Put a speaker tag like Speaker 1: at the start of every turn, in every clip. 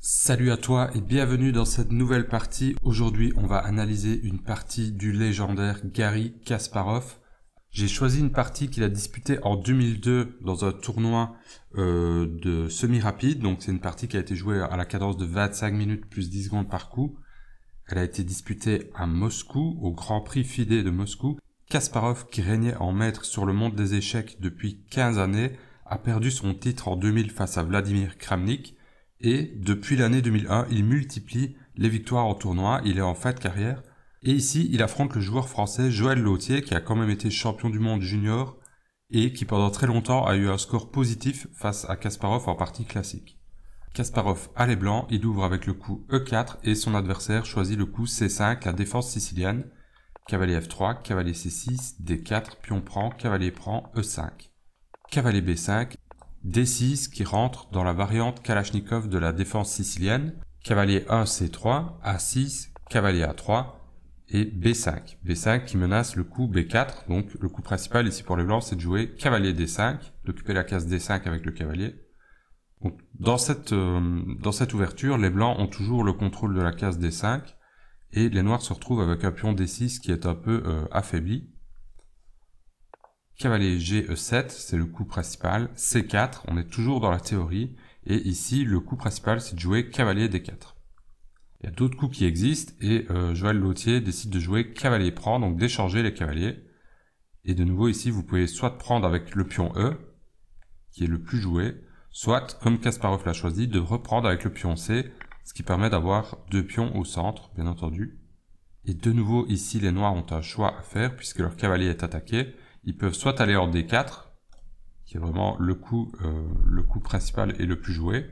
Speaker 1: Salut à toi et bienvenue dans cette nouvelle partie. Aujourd'hui, on va analyser une partie du légendaire Garry Kasparov. J'ai choisi une partie qu'il a disputée en 2002 dans un tournoi de semi-rapide. Donc c'est une partie qui a été jouée à la cadence de 25 minutes plus 10 secondes par coup. Elle a été disputée à Moscou, au Grand Prix FIDE de Moscou. Kasparov, qui régnait en maître sur le monde des échecs depuis 15 années, a perdu son titre en 2000 face à Vladimir Kramnik. Et depuis l'année 2001, il multiplie les victoires en tournoi, il est en fin de carrière. Et ici, il affronte le joueur français Joël Lautier, qui a quand même été champion du monde junior, et qui pendant très longtemps a eu un score positif face à Kasparov en partie classique. Kasparov a les blancs, il ouvre avec le coup E4, et son adversaire choisit le coup C5, la défense sicilienne. Cavalier F3, cavalier C6, D4, pion prend, cavalier prend, E5. Cavalier B5, D6 qui rentre dans la variante Kalachnikov de la défense sicilienne, cavalier 1 C3, A6, cavalier A3 et B5. B5 qui menace le coup B4, donc le coup principal ici pour les blancs c'est de jouer cavalier D5, d'occuper la case D5 avec le cavalier. Donc, dans cette ouverture, les blancs ont toujours le contrôle de la case D5 et les noirs se retrouvent avec un pion D6 qui est un peu affaibli. Cavalier G7, c'est le coup principal. C4, on est toujours dans la théorie. Et ici, le coup principal, c'est de jouer cavalier D4. Il y a d'autres coups qui existent et Joël Lautier décide de jouer cavalier prend, donc d'échanger les cavaliers. Et de nouveau ici, vous pouvez soit prendre avec le pion E, qui est le plus joué, soit, comme Kasparov l'a choisi, de reprendre avec le pion C, ce qui permet d'avoir deux pions au centre, bien entendu. Et de nouveau, ici, les noirs ont un choix à faire puisque leur cavalier est attaqué. Ils peuvent soit aller en D4, qui est vraiment le coup principal et le plus joué.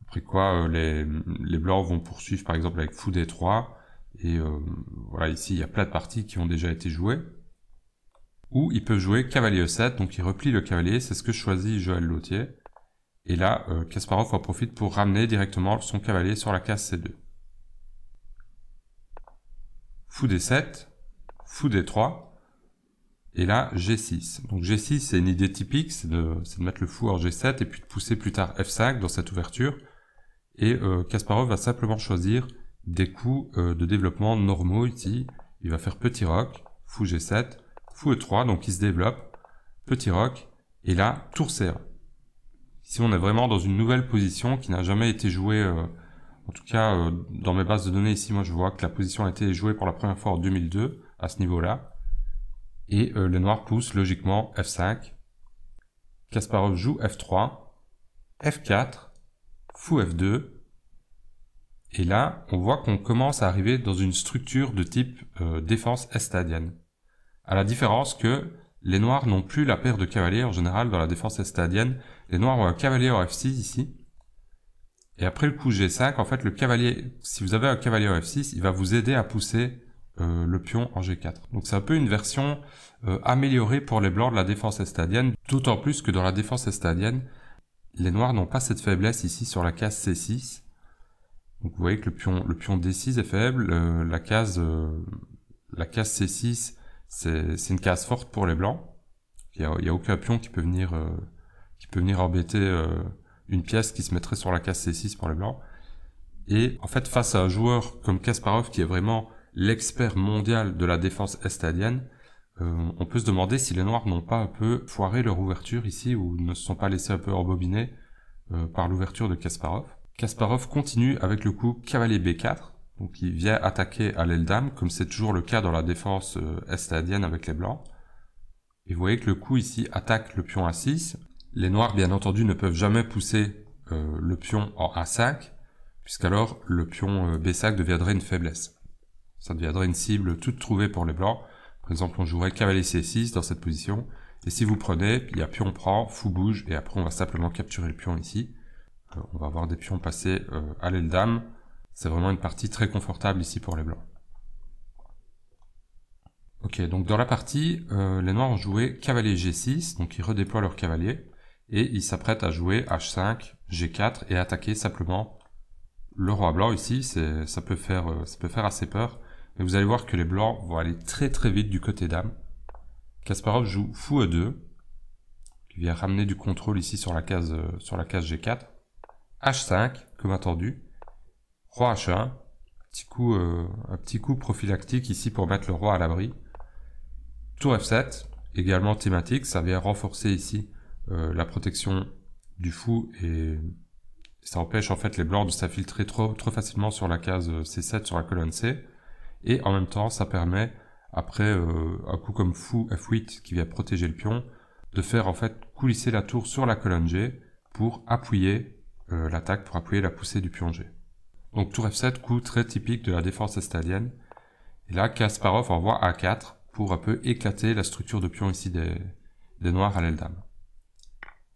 Speaker 1: Après quoi, les blancs vont poursuivre par exemple avec fou D3. Et voilà, ici il y a plein de parties qui ont déjà été jouées. Ou ils peuvent jouer cavalier E7, donc ils replient le cavalier, c'est ce que choisit Joël Lautier. Et là, Kasparov en profite pour ramener directement son cavalier sur la case C2. Fou D7, fou D3. Et là, G6. Donc G6, c'est une idée typique, c'est de mettre le fou en G7 et puis de pousser plus tard F5 dans cette ouverture. Et Kasparov va simplement choisir des coups de développement normaux ici. Il va faire petit roc, fou G7, fou E3, donc il se développe, petit roc, et là, tour C1. Ici, on est vraiment dans une nouvelle position qui n'a jamais été jouée, en tout cas, dans mes bases de données ici, moi je vois que la position a été jouée pour la première fois en 2002, à ce niveau-là. Et les noirs poussent logiquement F5. Kasparov joue F3, F4, fou F2. Et là, on voit qu'on commence à arriver dans une structure de type défense estadienne. À la différence que les noirs n'ont plus la paire de cavaliers en général dans la défense estadienne. Les noirs ont un cavalier en F6 ici. Et après le coup G5, en fait, le cavalier, si vous avez un cavalier en F6, il va vous aider à pousser le pion en G4. Donc c'est un peu une version améliorée pour les blancs de la défense estadienne, d'autant plus que dans la défense estadienne, les noirs n'ont pas cette faiblesse ici sur la case C6. Donc vous voyez que le pion D6 est faible, la case C6 c'est une case forte pour les blancs. Il y a aucun pion qui peut venir embêter une pièce qui se mettrait sur la case C6 pour les blancs. Et en fait, face à un joueur comme Kasparov qui est vraiment l'expert mondial de la défense estadienne, on peut se demander si les noirs n'ont pas un peu foiré leur ouverture ici ou ne se sont pas laissés un peu embobiner par l'ouverture de Kasparov. Kasparov continue avec le coup cavalier B4, donc il vient attaquer à l'aile dame, comme c'est toujours le cas dans la défense estadienne avec les blancs. Et vous voyez que le coup ici attaque le pion A6. Les noirs, bien entendu, ne peuvent jamais pousser le pion en A5, puisqu'alors le pion B5 deviendrait une faiblesse. Ça deviendrait une cible toute trouvée pour les blancs. Par exemple, on jouerait cavalier C6 dans cette position. Et si vous prenez, il y a pion prend, fou bouge, et après on va simplement capturer le pion ici. On va avoir des pions passés à l'aile dame. C'est vraiment une partie très confortable ici pour les blancs. Ok, donc dans la partie, les noirs ont joué cavalier G6, donc ils redéploient leur cavalier. Et ils s'apprêtent à jouer H5, G4 et attaquer simplement le roi blanc ici. Ça peut faire assez peur. Mais vous allez voir que les blancs vont aller très très vite du côté dame. Kasparov joue fou E2, qui vient ramener du contrôle ici sur la case G4. H5, comme attendu. Roi H1, un petit coup prophylactique ici pour mettre le roi à l'abri. Tour F7, également thématique, ça vient renforcer ici la protection du fou et ça empêche en fait les blancs de s'infiltrer trop facilement sur la case C7 sur la colonne C. Et en même temps, ça permet, après un coup comme fou F8 qui vient protéger le pion, de faire en fait coulisser la tour sur la colonne G pour appuyer l'attaque, pour appuyer la poussée du pion G. Donc tour F7, coup très typique de la défense estalienne. Et là, Kasparov envoie A4 pour un peu éclater la structure de pion ici des noirs à l'aile dame.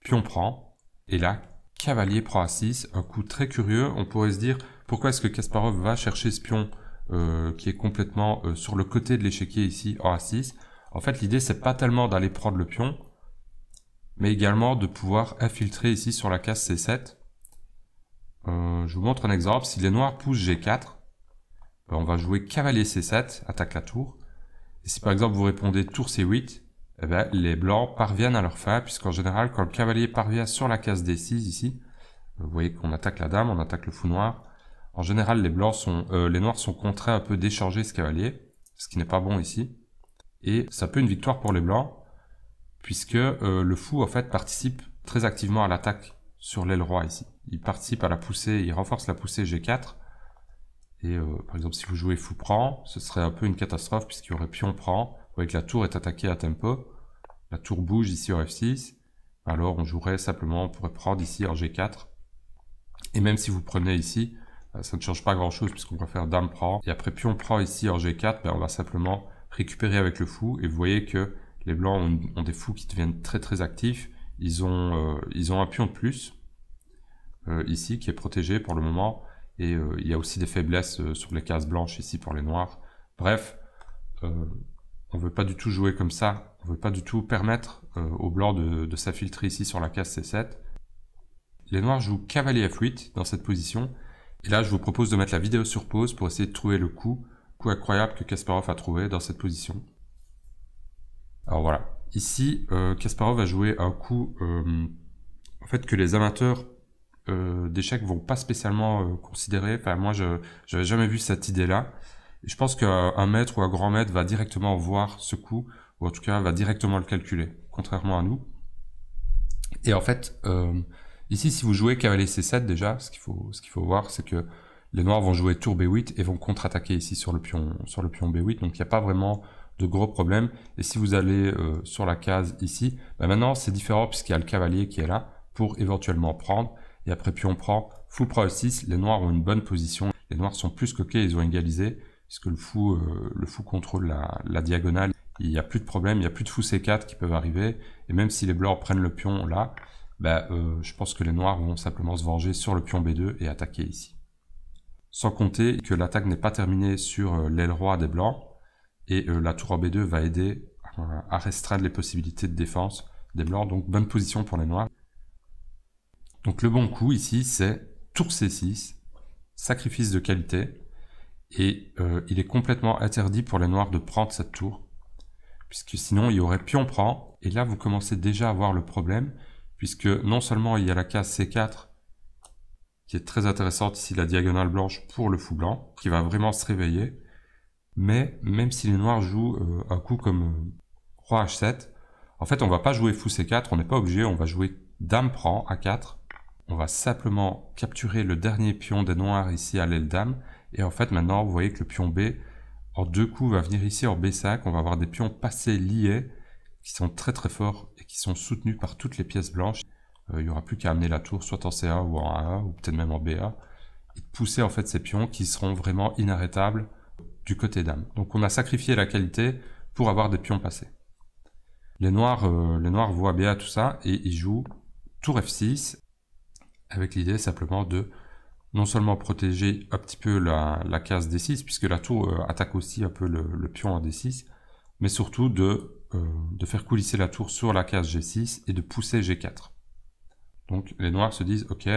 Speaker 1: Pion prend, et là, cavalier prend A6, un coup très curieux. On pourrait se dire, pourquoi est-ce que Kasparov va chercher ce pion qui est complètement sur le côté de l'échiquier ici, en A6. En fait, l'idée, c'est pas tellement d'aller prendre le pion, mais également de pouvoir infiltrer ici sur la case C7. Je vous montre un exemple. Si les noirs poussent G4, on va jouer cavalier C7, attaque la tour. Et si par exemple vous répondez tour C8, eh bien, les blancs parviennent à leur fin, puisqu'en général, quand le cavalier parvient sur la case D6 ici, vous voyez qu'on attaque la dame, on attaque le fou noir. En général, les noirs sont contraints un peu d'échanger ce cavalier, ce qui n'est pas bon ici. Et ça peut être une victoire pour les blancs, puisque le fou en fait participe très activement à l'attaque sur l'aile roi ici. Il participe à la poussée, il renforce la poussée G4. Et par exemple, si vous jouez fou prend, ce serait un peu une catastrophe puisqu'il y aurait pion prend. Vous voyez que la tour est attaquée à tempo. La tour bouge ici en F6. Alors on jouerait simplement, on pourrait prendre ici en G4. Et même si vous prenez ici, ça ne change pas grand chose puisqu'on va faire dame prend. Et après pion prend ici en G4, ben, on va simplement récupérer avec le fou. Et vous voyez que les blancs ont des fous qui deviennent très actifs. Ils ont un pion de plus ici qui est protégé pour le moment. Et il y a aussi des faiblesses sur les cases blanches ici pour les noirs. Bref, on veut pas du tout jouer comme ça. On veut pas du tout permettre aux blancs de s'infiltrer ici sur la case C7. Les noirs jouent cavalier F8 dans cette position. Et là, je vous propose de mettre la vidéo sur pause pour essayer de trouver le coup incroyable que Kasparov a trouvé dans cette position. Alors voilà. Ici, Kasparov a joué un coup en fait que les amateurs d'échecs vont pas spécialement considérer. Enfin, moi, je n'avais jamais vu cette idée-là. Je pense qu'un maître ou un grand maître va directement voir ce coup, ou en tout cas va directement le calculer, contrairement à nous. Et en fait, ici, si vous jouez cavalier C7 déjà, ce qu'il faut voir, c'est que les noirs vont jouer tour B8 et vont contre-attaquer ici sur le pion B8. Donc il n'y a pas vraiment de gros problèmes. Et si vous allez sur la case ici, ben maintenant c'est différent puisqu'il y a le cavalier qui est là pour éventuellement prendre. Et après pion prend, fou prend E6, les noirs ont une bonne position. Les noirs sont plus coquets, ils ont égalisé, puisque le fou contrôle la diagonale. Il n'y a plus de problème, il n'y a plus de fou C4 qui peuvent arriver. Et même si les blancs prennent le pion là, je pense que les noirs vont simplement se venger sur le pion B2 et attaquer ici. Sans compter que l'attaque n'est pas terminée sur l'aile roi des blancs. Et la tour en B2 va aider à restreindre les possibilités de défense des blancs. Donc bonne position pour les noirs. Donc le bon coup ici, c'est tour C6, sacrifice de qualité, et il est complètement interdit pour les noirs de prendre cette tour, puisque sinon il y aurait pion prend, et là vous commencez déjà à voir le problème, puisque non seulement il y a la case C4, qui est très intéressante ici, la diagonale blanche pour le fou blanc, qui va vraiment se réveiller, mais même si les noirs jouent un coup comme roi H7, en fait on va pas jouer fou C4, on n'est pas obligé, on va jouer dame prend A4, on va simplement capturer le dernier pion des noirs ici à l'aile dame. Et en fait, maintenant, vous voyez que le pion B, en deux coups, va venir ici en B5. On va avoir des pions passés liés qui sont très forts et qui sont soutenus par toutes les pièces blanches. Il n'y aura plus qu'à amener la tour soit en C1 ou en A1 ou peut-être même en B1. Et de pousser en fait ces pions qui seront vraiment inarrêtables du côté dame. Donc on a sacrifié la qualité pour avoir des pions passés. Les noirs voient bien tout ça et ils jouent tour F6. Avec l'idée simplement de non seulement protéger un petit peu la case D6, puisque la tour attaque aussi un peu le pion en D6, mais surtout de faire coulisser la tour sur la case G6 et de pousser G4. Donc les noirs se disent, ok,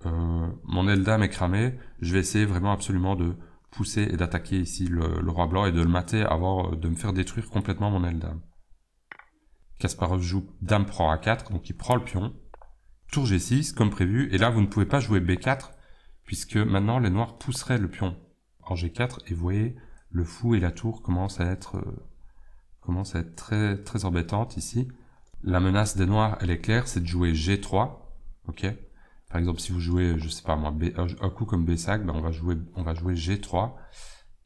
Speaker 1: mon aile dame est cramée, je vais essayer vraiment absolument de pousser et d'attaquer ici le roi blanc et de le mater avant de me faire détruire complètement mon aile dame. Kasparov joue dame prend A4, donc il prend le pion. Tour G6 comme prévu, et là vous ne pouvez pas jouer B4 puisque maintenant les noirs pousseraient le pion en G4, et vous voyez, le fou et la tour commencent à être très, très embêtantes ici. La menace des noirs, elle est claire, c'est de jouer G3, ok. Par exemple, si vous jouez, je sais pas moi, un coup comme B5, ben on va jouer G3,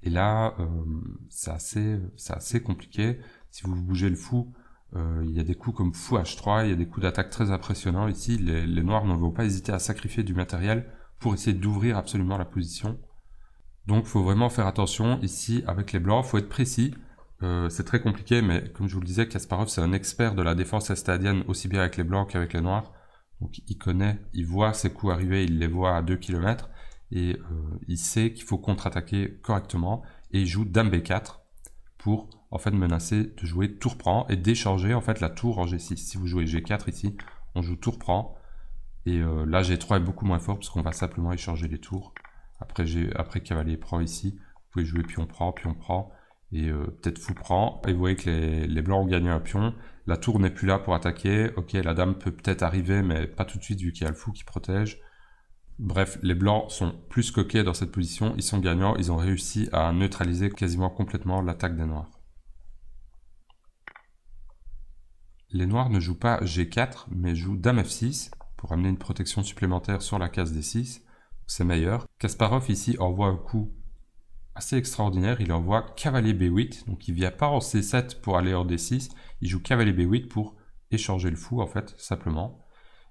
Speaker 1: et là, c'est assez compliqué. Si vous bougez le fou, il y a des coups comme fou H3, il y a des coups d'attaque très impressionnants ici. Les noirs ne vont pas hésiter à sacrifier du matériel pour essayer d'ouvrir absolument la position. Donc il faut vraiment faire attention ici avec les blancs, il faut être précis. C'est très compliqué, mais comme je vous le disais, Kasparov c'est un expert de la défense estadienne, aussi bien avec les blancs qu'avec les noirs. Donc il voit ses coups arriver, il les voit à 2 km, et il sait qu'il faut contre-attaquer correctement, et il joue Dame B4 pour en fait menacer de jouer tour prend et d'échanger en fait la tour en G6. Si vous jouez G4 ici, on joue tour prend, et là G3 est beaucoup moins fort parce qu'on va simplement échanger les tours. Après cavalier prend ici, vous pouvez jouer pion prend, et peut-être fou prend, et vous voyez que les blancs ont gagné un pion, la tour n'est plus là pour attaquer, ok, la dame peut peut-être arriver, mais pas tout de suite vu qu'il y a le fou qui protège. Bref, les blancs sont plus coquets dans cette position, ils sont gagnants, ils ont réussi à neutraliser quasiment complètement l'attaque des noirs. Les noirs ne jouent pas G4, mais jouent Dame F6, pour amener une protection supplémentaire sur la case D6, c'est meilleur. Kasparov ici envoie un coup assez extraordinaire, il envoie cavalier B8, donc il vient pas en C7 pour aller en D6, il joue cavalier B8 pour échanger le fou en fait, simplement.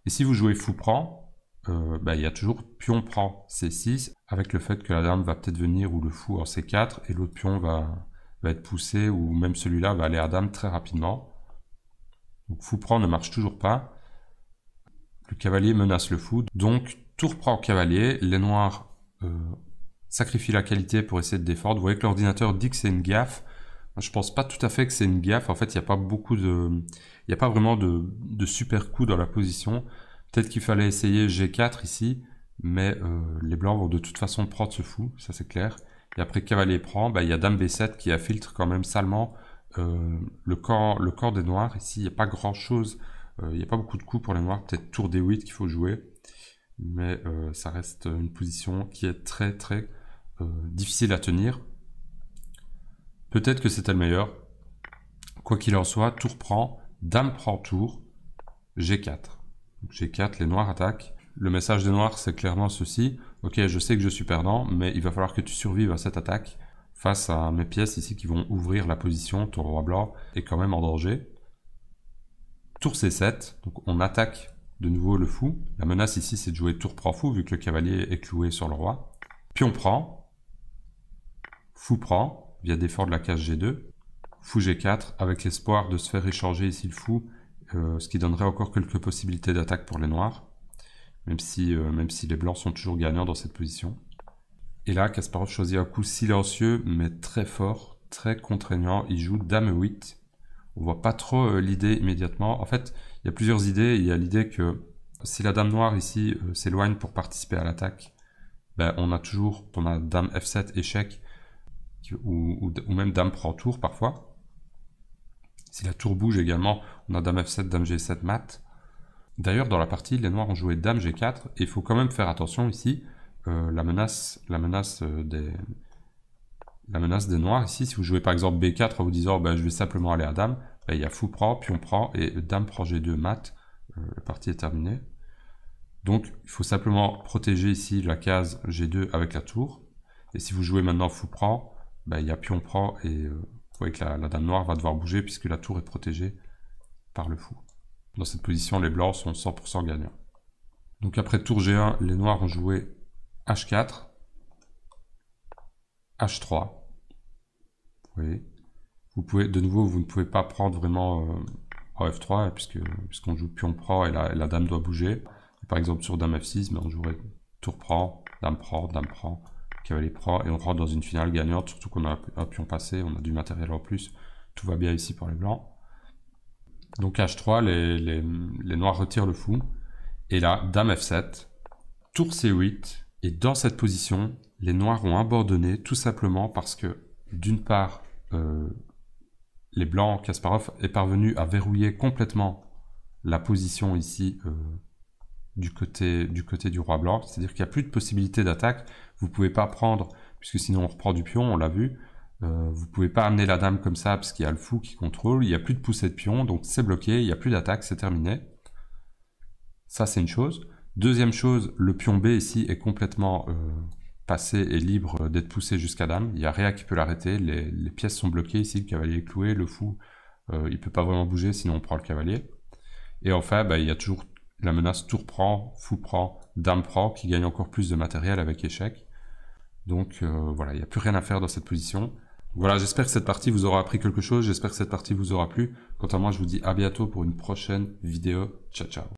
Speaker 1: Et si vous jouez fou prend, il y a toujours pion prend C6, avec le fait que la dame va peut-être venir, ou le fou en C4, et l'autre pion va être poussé, ou même celui-là va aller à dame très rapidement. Donc fou prend ne marche toujours pas, le cavalier menace le fou, donc tour prend cavalier, les noirs sacrifient la qualité pour essayer de défendre. Vous voyez que l'ordinateur dit que c'est une gaffe. Moi, je pense pas tout à fait que c'est une gaffe. En fait, il n'y a pas vraiment de super coup dans la position. Peut-être qu'il fallait essayer G4 ici, mais les blancs vont de toute façon prendre ce fou, ça c'est clair. Et après cavalier prend, il y a dame B7 qui infiltre quand même salement le corps des noirs. Ici, il n'y a pas grand chose, il n'y a pas beaucoup de coups pour les noirs. Peut-être tour D8 qu'il faut jouer, mais ça reste une position qui est très très difficile à tenir. Peut-être que c'était le meilleur. Quoi qu'il en soit, tour prend, dame prend tour, G4. Donc G4, les noirs attaquent. Le message des noirs, c'est clairement ceci. Ok, je sais que je suis perdant, mais il va falloir que tu survives à cette attaque face à mes pièces ici qui vont ouvrir la position. Ton roi blanc est quand même en danger. Tour C7, donc on attaque de nouveau le fou. La menace ici, c'est de jouer tour prend fou, vu que le cavalier est cloué sur le roi. Pion prend. Fou prend, via défendre la case G2. Fou G4, avec l'espoir de se faire échanger ici le fou, ce qui donnerait encore quelques possibilités d'attaque pour les noirs, même si les blancs sont toujours gagnants dans cette position. Et là, Kasparov choisit un coup silencieux, mais très fort, très contraignant. Il joue Dame 8. On voit pas trop l'idée immédiatement. En fait, il y a plusieurs idées. Il y a l'idée que si la dame noire ici s'éloigne pour participer à l'attaque, on a Dame F7 échec, ou même Dame prend tour parfois. Si la tour bouge également, on a Dame F7, Dame G7 mat. D'ailleurs, dans la partie, les noirs ont joué Dame G4, et il faut quand même faire attention ici, la menace des noirs ici. Si vous jouez par exemple B4 en vous disant je vais simplement aller à Dame, il y a fou prend, pion prend, et Dame prend G2 mat, la partie est terminée. Donc il faut simplement protéger ici la case G2 avec la tour, et si vous jouez maintenant fou prend, il y a pion prend, et vous voyez que la dame noire va devoir bouger puisque la tour est protégée par le fou. Dans cette position, les blancs sont 100% gagnants. Donc après tour G1, les noirs ont joué H4, H3. Vous voyez, de nouveau, vous ne pouvez pas prendre vraiment en F3 puisqu'on joue pion prend et la dame doit bouger. Par exemple sur Dame F6, on jouerait tour prend, dame prend, cavalier prend, et on rentre dans une finale gagnante, surtout qu'on a un pion passé, on a du matériel en plus. Tout va bien ici pour les blancs. Donc H3, les noirs retirent le fou. Et là, Dame F7, tour C8. Et dans cette position, les noirs ont abandonné tout simplement parce que, d'une part, les blancs, Kasparov est parvenu à verrouiller complètement la position ici du côté du roi blanc, c'est-à-dire qu'il n'y a plus de possibilité d'attaque. Vous pouvez pas prendre, puisque sinon on reprend du pion, on l'a vu. Vous pouvez pas amener la dame comme ça parce qu'il y a le fou qui contrôle, il n'y a plus de poussée de pion, donc c'est bloqué, il n'y a plus d'attaque, c'est terminé. Ça c'est une chose. Deuxième chose, le pion B ici est complètement passé et libre d'être poussé jusqu'à dame, il n'y a rien qui peut l'arrêter, les pièces sont bloquées ici, le cavalier est cloué, le fou il peut pas vraiment bouger sinon on prend le cavalier. Et enfin il y a toujours la menace tour prend, fou prend, dame prend, qui gagne encore plus de matériel avec échec. Donc voilà, il n'y a plus rien à faire dans cette position. Voilà, j'espère que cette partie vous aura appris quelque chose, j'espère que cette partie vous aura plu. Quant à moi, je vous dis à bientôt pour une prochaine vidéo. Ciao, ciao.